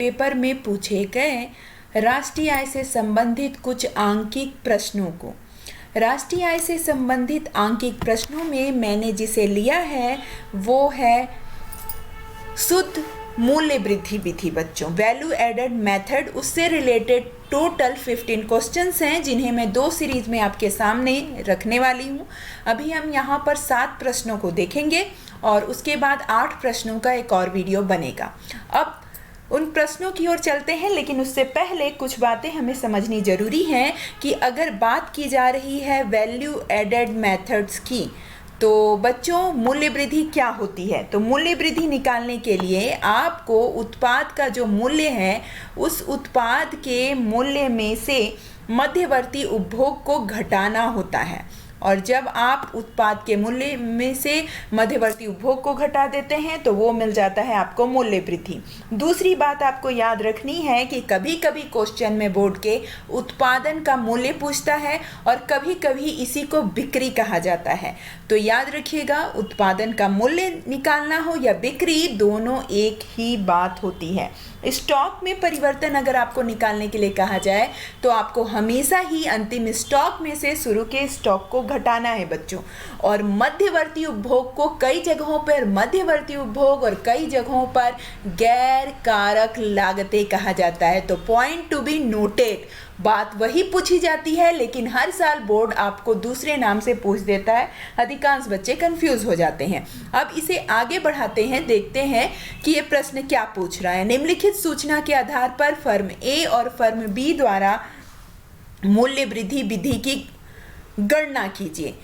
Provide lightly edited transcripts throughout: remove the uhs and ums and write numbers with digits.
Paper में पूछे गए राष्ट्रीय आय से संबंधित कुछ आंकिक प्रश्नों को। राष्ट्रीय आय से संबंधित आंकिक प्रश्नों में मैंने जिसे लिया है वो है शुद्ध मूल्य वृद्धि विधि बच्चों, वैल्यू एडेड मेथड। उससे रिलेटेड टोटल 15 क्वेश्चंस हैं जिन्हें मैं 2 सीरीज में आपके सामने रखने वाली हूँ। अभी हम यहाँ पर 7 प्रश्नों को देखेंगे और उसके बाद 8 प्रश्नों का एक और वीडियो बनेगा। अब उन प्रश्नों की ओर चलते हैं, लेकिन उससे पहले कुछ बातें हमें समझनी ज़रूरी हैं कि अगर बात की जा रही है वैल्यू एडेड मेथड्स की, तो बच्चों मूल्य वृद्धि क्या होती है। तो मूल्य वृद्धि निकालने के लिए आपको उत्पाद का जो मूल्य है उस उत्पाद के मूल्य में से मध्यवर्ती उपभोग को घटाना होता है, और जब आप उत्पाद के मूल्य में से मध्यवर्ती उपभोग को घटा देते हैं तो वो मिल जाता है आपको मूल्य वृद्धि। दूसरी बात आपको याद रखनी है कि कभी कभी क्वेश्चन में बोर्ड के उत्पादन का मूल्य पूछता है और कभी कभी इसी को बिक्री कहा जाता है। तो याद रखिएगा, उत्पादन का मूल्य निकालना हो या बिक्री, दोनों एक ही बात होती है। स्टॉक में परिवर्तन अगर आपको निकालने के लिए कहा जाए तो आपको हमेशा ही अंतिम स्टॉक में से शुरू के स्टॉक को घटाना है बच्चों। और मध्यवर्ती उपभोग को कई जगहों पर मध्यवर्ती उपभोग और कई जगहों पर गैर कारक लागतें कहा जाता है। तो पॉइंट टू बी नोटेड, बात वही पूछी जाती है लेकिन हर साल बोर्ड आपको दूसरे नाम से पूछ देता है। अधिकांश बच्चे कंफ्यूज हो जाते हैं। अब इसे आगे बढ़ाते हैं, देखते हैं कि ये प्रश्न क्या पूछ रहा है। निम्नलिखित सूचना के आधार पर फर्म ए और फर्म बी द्वारा मूल्य वृद्धि विधि की गणना कीजिए।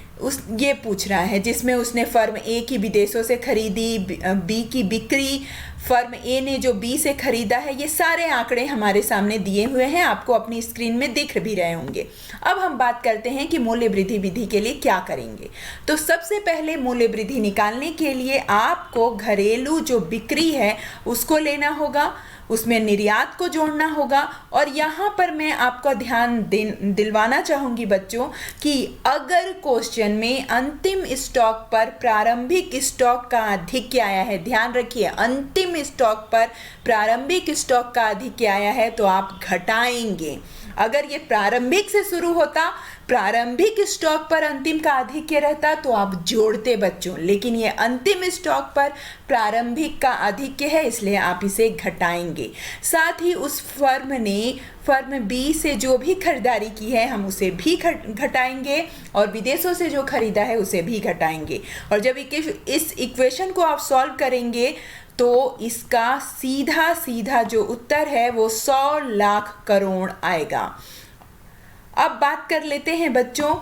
ये पूछ रहा है जिसमें उसने फर्म ए की विदेशों से खरीदी, बी की बिक्री, फर्म ए ने जो बी से खरीदा है, ये सारे आंकड़े हमारे सामने दिए हुए हैं, आपको अपनी स्क्रीन में दिख भी रहे होंगे। अब हम बात करते हैं कि मूल्य वृद्धि विधि के लिए क्या करेंगे। तो सबसे पहले मूल्य वृद्धि निकालने के लिए आपको घरेलू जो बिक्री है उसको लेना होगा, उसमें निर्यात को जोड़ना होगा। और यहाँ पर मैं आपका ध्यान दिलवाना चाहूँगी बच्चों कि अगर क्वेश्चन में अंतिम स्टॉक पर प्रारंभिक स्टॉक का आधिक्य आया है, ध्यान रखिए अंतिम स्टॉक पर प्रारंभिक स्टॉक का आधिक्य आया है तो आप घटाएंगे। अगर ये प्रारंभिक से शुरू होता, प्रारंभिक स्टॉक पर अंतिम का आधिक्य रहता तो आप जोड़ते बच्चों, लेकिन ये अंतिम स्टॉक पर प्रारंभिक का आधिक्य है इसलिए आप इसे घटाएंगे। साथ ही उस फर्म ने फर्म बी से जो भी खरीदारी की है हम उसे भी घटाएंगे और विदेशों से जो खरीदा है उसे भी घटाएंगे। और जब इस इक्वेशन को आप सॉल्व करेंगे तो इसका सीधा सीधा जो उत्तर है वो 100 लाख करोड़ आएगा। अब बात कर लेते हैं बच्चों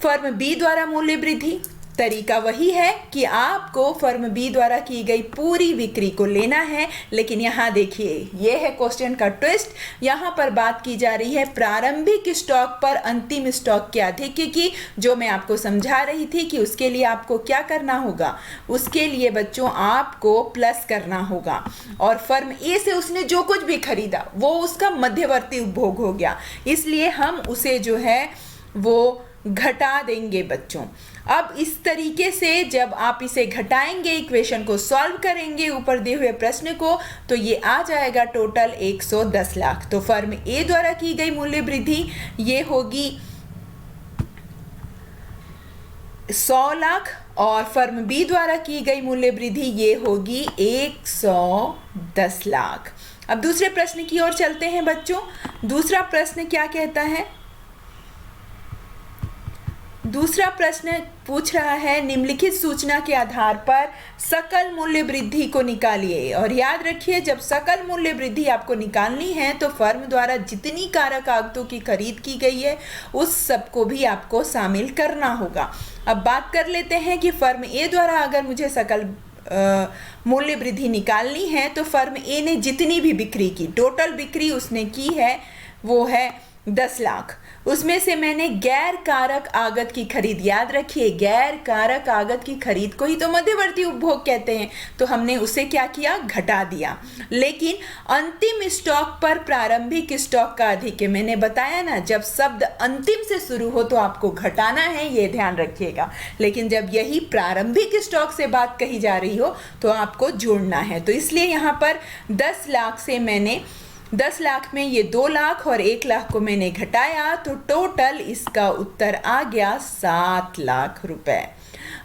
फर्म बी द्वारा मूल्य वृद्धि। तरीका वही है कि आपको फर्म बी द्वारा की गई पूरी बिक्री को लेना है, लेकिन यहाँ देखिए ये है क्वेश्चन का ट्विस्ट। यहाँ पर बात की जा रही है प्रारंभिक स्टॉक पर अंतिम स्टॉक के आधिक्य की, जो मैं आपको समझा रही थी कि उसके लिए आपको क्या करना होगा। उसके लिए बच्चों आपको प्लस करना होगा, और फर्म ए से उसने जो कुछ भी खरीदा वो उसका मध्यवर्ती उपभोग हो गया, इसलिए हम उसे जो है वो घटा देंगे बच्चों। अब इस तरीके से जब आप इसे घटाएंगे, इक्वेशन को सॉल्व करेंगे ऊपर दिए हुए प्रश्न को, तो ये आ जाएगा टोटल 110 लाख। तो फर्म ए द्वारा की गई मूल्य वृद्धि ये होगी 100 लाख और फर्म बी द्वारा की गई मूल्य वृद्धि ये होगी 110 लाख। अब दूसरे प्रश्न की ओर चलते हैं बच्चों। दूसरा प्रश्न क्या कहता है? दूसरा प्रश्न पूछ रहा है निम्नलिखित सूचना के आधार पर सकल मूल्य वृद्धि को निकालिए। और याद रखिए जब सकल मूल्य वृद्धि आपको निकालनी है तो फर्म द्वारा जितनी कारक आगतों की खरीद की गई है उस सब को भी आपको शामिल करना होगा। अब बात कर लेते हैं कि फर्म ए द्वारा अगर मुझे सकल मूल्य वृद्धि निकालनी है तो फर्म ए ने जितनी भी बिक्री की, टोटल बिक्री उसने की है वो है 10 लाख, उसमें से मैंने गैर कारक आगत की खरीद, याद रखिए गैर कारक आगत की खरीद को ही तो मध्यवर्ती उपभोग कहते हैं, तो हमने उसे क्या किया, घटा दिया। लेकिन अंतिम स्टॉक पर प्रारंभिक स्टॉक का अधिक, मैंने बताया ना जब शब्द अंतिम से शुरू हो तो आपको घटाना है, ये ध्यान रखिएगा। लेकिन जब यही प्रारंभिक स्टॉक से बात कही जा रही हो तो आपको जोड़ना है। तो इसलिए यहाँ पर 10 लाख से मैंने 10 लाख में ये 2 लाख और 1 लाख को मैंने घटाया, तो टोटल इसका उत्तर आ गया 7 लाख रुपए।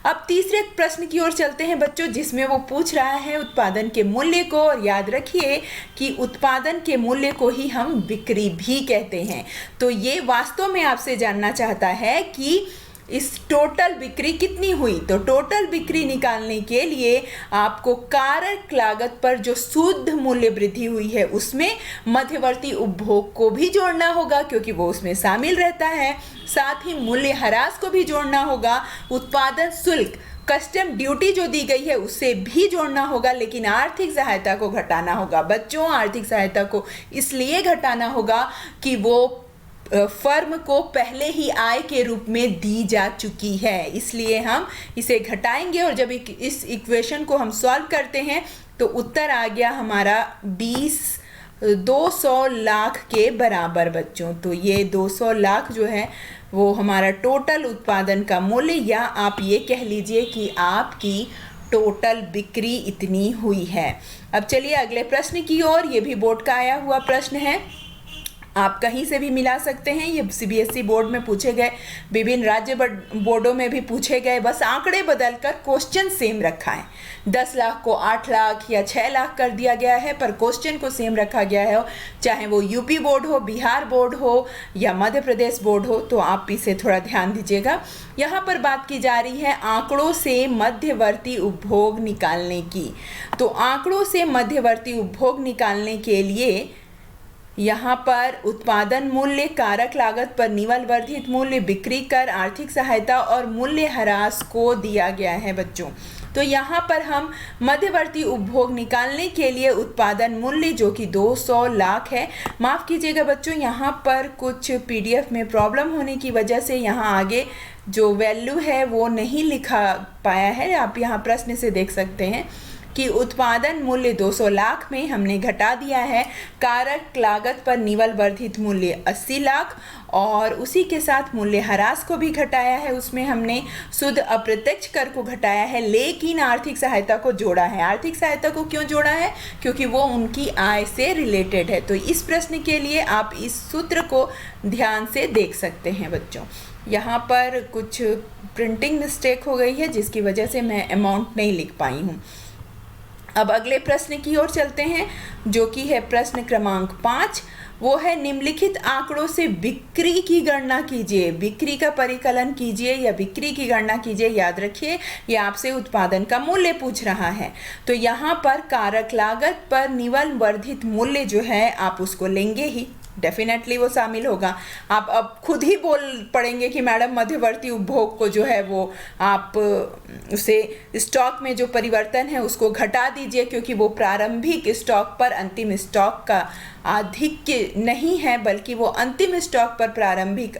अब तीसरे प्रश्न की ओर चलते हैं बच्चों, जिसमें वो पूछ रहा है उत्पादन के मूल्य को। और याद रखिए कि उत्पादन के मूल्य को ही हम बिक्री भी कहते हैं। तो ये वास्तव में आपसे जानना चाहता है कि इस टोटल बिक्री कितनी हुई। तो टोटल बिक्री निकालने के लिए आपको कारक लागत पर जो शुद्ध मूल्य वृद्धि हुई है उसमें मध्यवर्ती उपभोग को भी जोड़ना होगा, क्योंकि वो उसमें शामिल रहता है। साथ ही मूल्य ह्रास को भी जोड़ना होगा, उत्पादन शुल्क कस्टम ड्यूटी जो दी गई है उसे भी जोड़ना होगा, लेकिन आर्थिक सहायता को घटाना होगा। बच्चों, आर्थिक सहायता को इसलिए घटाना होगा कि वो फर्म को पहले ही आय के रूप में दी जा चुकी है, इसलिए हम इसे घटाएंगे। और जब इस इक्वेशन को हम सॉल्व करते हैं तो उत्तर आ गया हमारा 200 लाख के बराबर बच्चों। तो ये 200 लाख जो है वो हमारा टोटल उत्पादन का मूल्य, या आप ये कह लीजिए कि आपकी टोटल बिक्री इतनी हुई है। अब चलिए अगले प्रश्न की ओर। ये भी बोर्ड का आया हुआ प्रश्न है, आप कहीं से भी मिला सकते हैं। ये सीबीएसई बोर्ड में पूछे गए, विभिन्न राज्य बोर्डों में भी पूछे गए, बस आंकड़े बदलकर क्वेश्चन सेम रखा है। 10 लाख को 8 लाख या 6 लाख कर दिया गया है, पर क्वेश्चन को सेम रखा गया है। चाहे वो यूपी बोर्ड हो, बिहार बोर्ड हो या मध्य प्रदेश बोर्ड हो, तो आप इसे थोड़ा ध्यान दीजिएगा। यहाँ पर बात की जा रही है आंकड़ों से मध्यवर्ती उपभोग निकालने की। तो आंकड़ों से मध्यवर्ती उपभोग निकालने के लिए यहाँ पर उत्पादन मूल्य, कारक लागत पर निवल वर्धित मूल्य, बिक्री कर, आर्थिक सहायता और मूल्य ह्रास को दिया गया है बच्चों। तो यहाँ पर हम मध्यवर्ती उपभोग निकालने के लिए उत्पादन मूल्य जो कि 200 लाख है, माफ़ कीजिएगा बच्चों, यहाँ पर कुछ पीडीएफ में प्रॉब्लम होने की वजह से यहाँ आगे जो वैल्यू है वो नहीं लिखा पाया है। आप यहाँ प्रश्न से देख सकते हैं कि उत्पादन मूल्य 200 लाख में हमने घटा दिया है कारक लागत पर निवल वर्धित मूल्य 80 लाख, और उसी के साथ मूल्य ह्रास को भी घटाया है। उसमें हमने शुद्ध अप्रत्यक्ष कर को घटाया है, लेकिन आर्थिक सहायता को जोड़ा है। आर्थिक सहायता को क्यों जोड़ा है? क्योंकि वो उनकी आय से रिलेटेड है। तो इस प्रश्न के लिए आप इस सूत्र को ध्यान से देख सकते हैं बच्चों। यहाँ पर कुछ प्रिंटिंग मिस्टेक हो गई है जिसकी वजह से मैं अमाउंट नहीं लिख पाई हूँ। अब अगले प्रश्न की ओर चलते हैं, जो कि है प्रश्न क्रमांक 5। वो है निम्नलिखित आंकड़ों से बिक्री की गणना कीजिए। बिक्री का परिकलन कीजिए या बिक्री की गणना कीजिए। याद रखिए ये आपसे उत्पादन का मूल्य पूछ रहा है। तो यहाँ पर कारक लागत पर निवल वर्धित मूल्य जो है आप उसको लेंगे ही, डेफिनेटली वो शामिल होगा। आप अब खुद ही बोल पड़ेंगे कि मैडम मध्यवर्ती उपभोग को जो है वो आप उसे स्टॉक में जो परिवर्तन है उसको घटा दीजिए, क्योंकि वो प्रारंभिक स्टॉक पर अंतिम स्टॉक का आधिक्य नहीं है, बल्कि वो अंतिम स्टॉक पर प्रारंभिक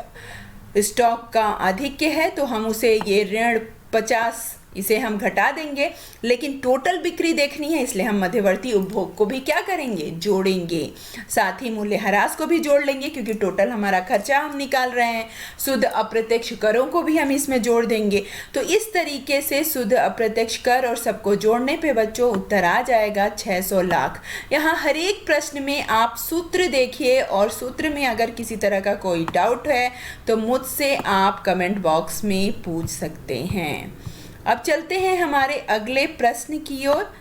स्टॉक का आधिक्य है। तो हम उसे ये ऋण 50 इसे हम घटा देंगे, लेकिन टोटल बिक्री देखनी है, इसलिए हम मध्यवर्ती उपभोग को भी क्या करेंगे, जोड़ेंगे। साथ ही मूल्य ह्रास को भी जोड़ लेंगे, क्योंकि टोटल हमारा खर्चा हम निकाल रहे हैं। शुद्ध अप्रत्यक्ष करों को भी हम इसमें जोड़ देंगे। तो इस तरीके से शुद्ध अप्रत्यक्ष कर और सबको जोड़ने पे बच्चों उत्तर आ जाएगा 600 लाख। यहाँ हर एक प्रश्न में आप सूत्र देखिए, और सूत्र में अगर किसी तरह का कोई डाउट है तो मुझसे आप कमेंट बॉक्स में पूछ सकते हैं। अब चलते हैं हमारे अगले प्रश्न की ओर,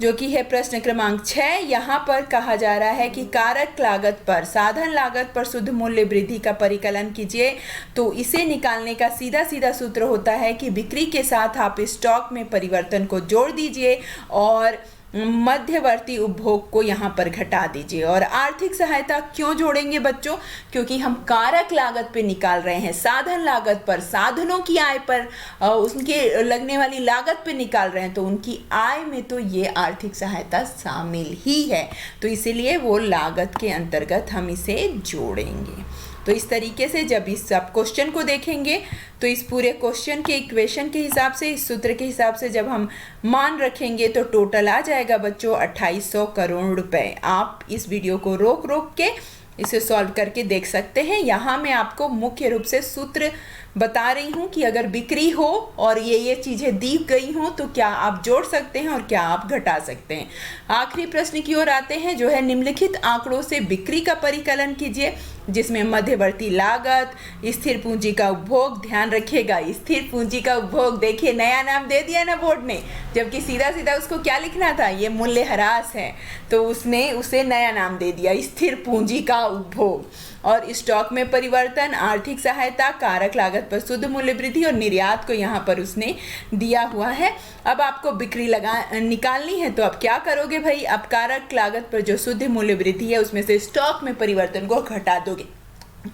जो कि है प्रश्न क्रमांक 6। यहाँ पर कहा जा रहा है कि कारक लागत पर साधन लागत पर शुद्ध मूल्य वृद्धि का परिकलन कीजिए। तो इसे निकालने का सीधा सीधा सूत्र होता है कि बिक्री के साथ आप स्टॉक में परिवर्तन को जोड़ दीजिए और मध्यवर्ती उपभोग को यहाँ पर घटा दीजिए। और आर्थिक सहायता क्यों जोड़ेंगे बच्चों? क्योंकि हम कारक लागत पे निकाल रहे हैं, साधन लागत पर, साधनों की आय पर, उनके लगने वाली लागत पे निकाल रहे हैं, तो उनकी आय में तो ये आर्थिक सहायता शामिल ही है, तो इसीलिए वो लागत के अंतर्गत हम इसे जोड़ेंगे। तो इस तरीके से जब इस सब क्वेश्चन को देखेंगे तो इस पूरे क्वेश्चन के इक्वेशन के हिसाब से, इस सूत्र के हिसाब से जब हम मान रखेंगे तो टोटल आ जाएगा बच्चों 2800 करोड़ रुपए। आप इस वीडियो को रोक रोक के इसे सॉल्व करके देख सकते हैं। यहाँ मैं आपको मुख्य रूप से सूत्र बता रही हूँ कि अगर बिक्री हो और ये चीज़ें दी गई हों तो क्या आप जोड़ सकते हैं और क्या आप घटा सकते हैं। आखिरी प्रश्न की ओर आते हैं, जो है निम्नलिखित आंकड़ों से बिक्री का परिकलन कीजिए, जिसमें मध्यवर्ती लागत, स्थिर पूंजी का उपभोग, ध्यान रखिएगा स्थिर पूंजी का उपभोग, देखिए नया नाम दे दिया ना बोर्ड ने, जबकि सीधा सीधा उसको क्या लिखना था, ये मूल्यह्रास है, तो उसने उसे नया नाम दे दिया स्थिर पूंजी का उपभोग। और स्टॉक में परिवर्तन, आर्थिक सहायता, कारक लागत पर शुद्ध मूल्य वृद्धि और निर्यात को यहाँ पर उसने दिया हुआ है। अब आपको बिक्री निकालनी है, तो अब क्या करोगे भाई, अब कारक लागत पर जो शुद्ध मूल्य वृद्धि है उसमें से स्टॉक में परिवर्तन को घटा दोगे।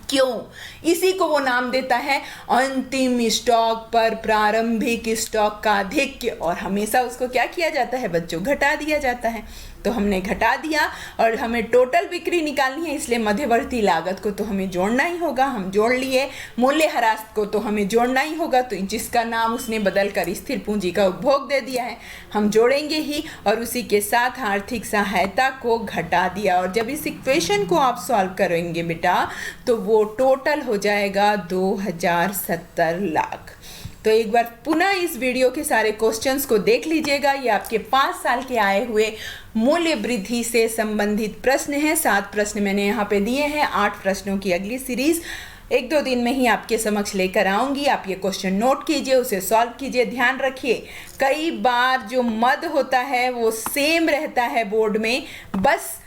क्यों? इसी को वो नाम देता है अंतिम स्टॉक पर प्रारंभिक स्टॉक का आधिक्य, और हमेशा उसको क्या किया जाता है बच्चों, घटा दिया जाता है। तो हमने घटा दिया और हमें टोटल बिक्री निकालनी है, इसलिए मध्यवर्ती लागत को तो हमें जोड़ना ही होगा, हम जोड़ लिए। मूल्यह्रास को तो हमें जोड़ना ही होगा, तो जिसका नाम उसने बदल कर स्थिर पूंजी का उपभोग दे दिया है, हम जोड़ेंगे ही। और उसी के साथ आर्थिक सहायता को घटा दिया। और जब इस इक्वेशन को आप सॉल्व करेंगे बेटा तो वो टोटल हो जाएगा 2070 लाख। तो एक बार पुनः इस वीडियो के सारे क्वेश्चंस को देख लीजिएगा। ये आपके 5 साल के आए हुए मूल्य वृद्धि से संबंधित प्रश्न हैं। 7 प्रश्न मैंने यहाँ पे दिए हैं। 8 प्रश्नों की अगली सीरीज 1-2 दिन में ही आपके समक्ष लेकर आऊँगी। आप ये क्वेश्चन नोट कीजिए, उसे सॉल्व कीजिए। ध्यान रखिए कई बार जो मद होता है वो सेम रहता है बोर्ड में, बस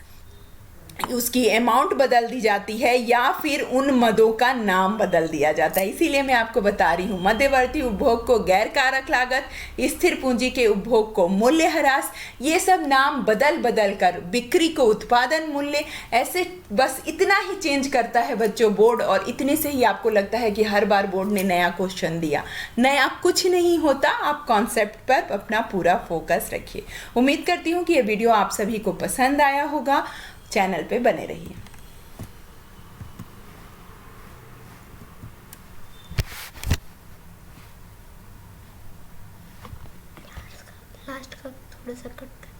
उसकी अमाउंट बदल दी जाती है या फिर उन मदों का नाम बदल दिया जाता है। इसीलिए मैं आपको बता रही हूँ, मध्यवर्ती उपभोग को गैर कारक लागत, स्थिर पूंजी के उपभोग को मूल्यह्रास, ये सब नाम बदल बदल कर बिक्री को उत्पादन मूल्य, ऐसे बस इतना ही चेंज करता है बच्चों बोर्ड। और इतने से ही आपको लगता है कि हर बार बोर्ड ने नया क्वेश्चन दिया। नया कुछ नहीं होता, आप कॉन्सेप्ट पर अपना पूरा फोकस रखिए। उम्मीद करती हूँ कि ये वीडियो आप सभी को पसंद आया होगा। चैनल पे बने रहिए। लास्ट का थोड़ा सा कट कर